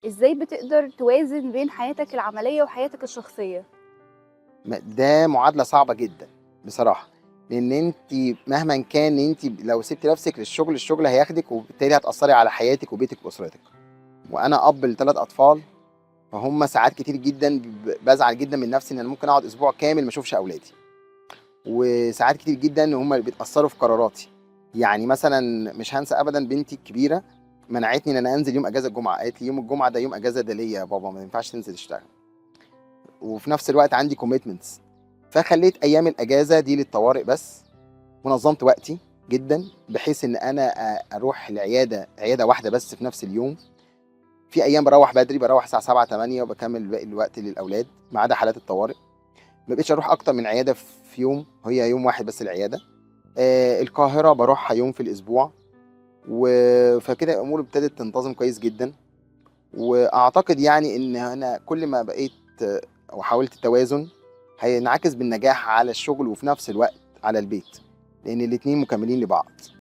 إزاي بتقدر توازن بين حياتك العملية وحياتك الشخصية؟ ده معادلة صعبة جدًا بصراحة، لإن أنتِ مهمًا كان أنتِ لو سِبتِ نفسِك للشغل، الشغل هياخدِك وبالتالي هتأثّري على حياتِك وبيتِك وأسرتِك. وأنا أب ل3 أطفال، فهُم ساعات كتير جدًا بازعل جدًا من نفسي إن أنا ممكن أقعد أسبوع كامل ما أشوفش أولادي، وساعات كتير جدًا هُم اللي بيتأثّروا في قراراتي. يعني مثلًا مش هانسى أبدًا بنتي الكبيرة منعتني إن أنا أنزل يوم إجازة الجمعة، قالت لي: "يوم الجمعة ده يوم إجازة ده ليّا يا بابا ما ينفعش تنزل تشتغل." وفي نفس الوقت عندي commitments، فخلّيت أيام الأجازة دي للطوارئ بس، ونظّمت وقتي جدًا، بحيث إن أنا أروح عيادة واحدة بس في نفس اليوم. في أيام باروّح بدري، باروّح الساعة 19:00، 20:00 وباكمّل باقي الوقت للأولاد، ما عدا حالات الطوارئ. ما بقيتش أروح أكتر من عيادة في يوم، هي يوم واحد بس العيادة. القاهرة باروحها يوم في الأسبوع، فكده الأمور ابتدت تنتظم كويس جدًا. وأعتقد يعني إن أنا كل ما بقيت وحاولت التوازن، هينعكس بالنجاح على الشغل وفي نفس الوقت على البيت، لإن الاتنين مكمّلين لبعض.